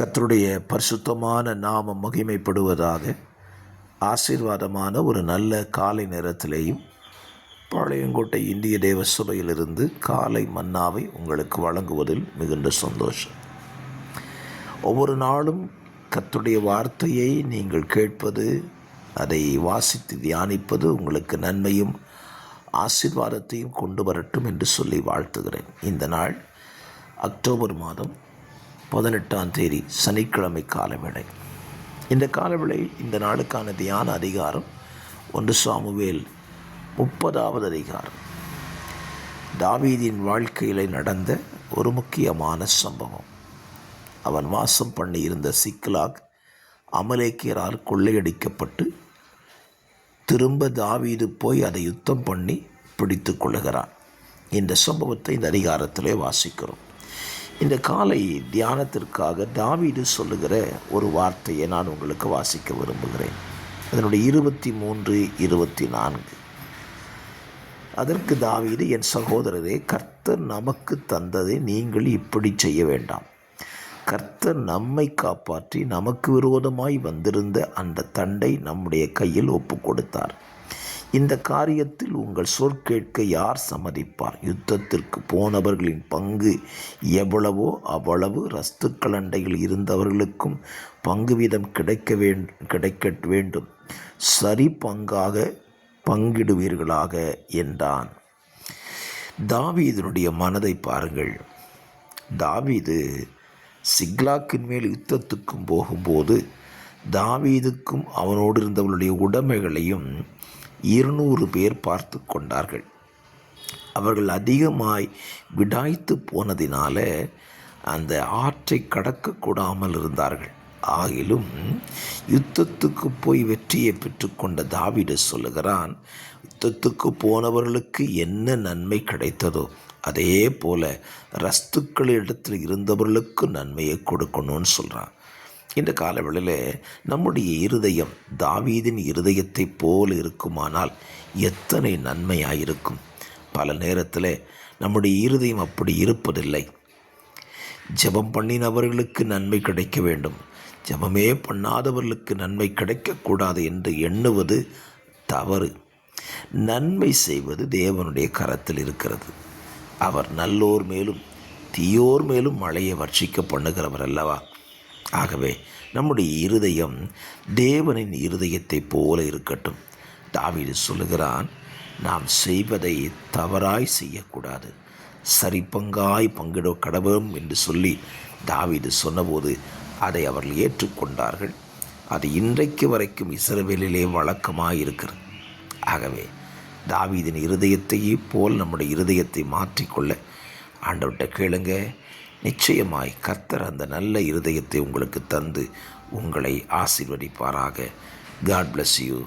கர்த்தருடைய பரிசுத்தமான நாமம் மகிமைப்படுவதாக. ஆசீர்வாதமான ஒரு நல்ல காலை நேரத்திலேயும் பாளையங்கோட்டை இந்திய தேவ சபையிலிருந்து காலை மன்னாவை உங்களுக்கு வழங்குவதில் மிகுந்த சந்தோஷம். ஒவ்வொரு நாளும் கர்த்தருடைய வார்த்தையை நீங்கள் கேட்பது, அதை வாசித்து தியானிப்பது உங்களுக்கு நன்மையும் ஆசீர்வாதத்தையும் கொண்டு வரட்டும் என்று சொல்லி வாழ்த்துகிறேன். இந்த நாள் அக்டோபர் மாதம் 18ஆம் தேதி சனிக்கிழமை காலவேளை. இந்த காலவேளை இந்த நாளுக்கான தியான அதிகாரம் 1 சாமுவேல் 30வது அதிகாரம். தாவீதின் வாழ்க்கையில் நடந்த ஒரு முக்கியமான சம்பவம். அவன் வாசம் பண்ணியிருந்த சிக்லாக் அமலேக்கியரால் கொள்ளையடிக்கப்பட்டு திரும்ப தாவீது போய் அதை யுத்தம் பண்ணி பிடித்து கொள்ளுகிறான். இந்த சம்பவத்தை இந்த அதிகாரத்திலே வாசிக்கிறோம். இந்த காலை தியானத்திற்காக தாவீது சொல்லுகிற ஒரு வார்த்தையை நான் உங்களுக்கு வாசிக்க விரும்புகிறேன். அதனுடைய 23, 24. அதற்கு தாவீது, என் சகோதரரே, கர்த்தர் நமக்கு தந்ததை நீங்கள் இப்படி செய்ய வேண்டாம். கர்த்தர் நம்மை காப்பாற்றி நமக்கு விரோதமாய் வந்திருந்த அந்த தண்டை நம்முடைய கையில் ஒப்பு கொடுத்தார். இந்த காரியத்தில் உங்கள் சொற்கேட்க யார் சம்மதிப்பார்? யுத்தத்திற்கு போனவர்களின் பங்கு எவ்வளவோ அவ்வளவு ரஸ்துக்கள் அண்டையில் இருந்தவர்களுக்கும் பங்கு வீதம் கிடைக்க வேண்டும். சரி பங்காக பங்கிடுவீர்களாக என்றான். தாவீதினுடைய மனதை பாருங்கள். தாவீது சிக்லாக்கின் மேல் யுத்தத்துக்கும் போகும்போது தாவீதுக்கும் அவனோடு இருந்தவர்களுடைய உடைமைகளையும் 200 பேர் பார்த்து கொண்டார்கள். அவர்கள் அதிகமாய் விடாய்த்து போனதினால அந்த ஆற்றை கடக்கக்கூடாமல் இருந்தார்கள். ஆகிலும் யுத்தத்துக்கு போய் வெற்றியை பெற்றுக்கொண்ட தாவீது சொல்லுகிறான், யுத்தத்துக்கு போனவர்களுக்கு என்ன நன்மை கிடைத்ததோ அதே போல ரஸ்துக்களிடத்தில் இருந்தவர்களுக்கு நன்மையை கொடுக்கணும்னு சொல்கிறான். இந்த காலவெளியில் நம்முடைய இருதயம் தாவீதின் இருதயத்தை போல இருக்குமானால் எத்தனை நன்மையாயிருக்கும். பல நேரத்தில் நம்முடைய இருதயம் அப்படி இருப்பதில்லை. ஜெபம் பண்ணினவர்களுக்கு நன்மை கிடைக்க வேண்டும், ஜெபமே பண்ணாதவர்களுக்கு நன்மை கிடைக்கக்கூடாது என்று எண்ணுவது தவறு. நன்மை செய்வது தேவனுடைய கரத்தில் இருக்கிறது. அவர் நல்லோர் மேலும் தீயோர் மேலும் மழையை வர்ஷிக்க பண்ணுகிறவர் அல்லவா? ஆகவே நம்முடைய இருதயம் தேவனின் இருதயத்தை போல இருக்கட்டும். தாவீது சொல்லுகிறான், நாம் செய்வதை தவறாய் செய்யக்கூடாது, சரி பங்காய் பங்கிட கடவும் என்று சொல்லி தாவீது சொன்னபோது அதை அவர்கள் ஏற்றுக்கொண்டார்கள். அது இன்றைக்கு வரைக்கும் இஸ்ரவேலிலே வழக்கமாக இருக்கிறது. ஆகவே தாவீதின் இருதயத்தையே போல் நம்முடைய இருதயத்தை மாற்றிக்கொள்ள ஆண்டவர்கிட்ட கேளுங்க. நிச்சயமாய் கர்த்தர் அந்த நல்ல இருதயத்தை உங்களுக்கு தந்து உங்களை ஆசீர்வதிப்பாராக. God bless you.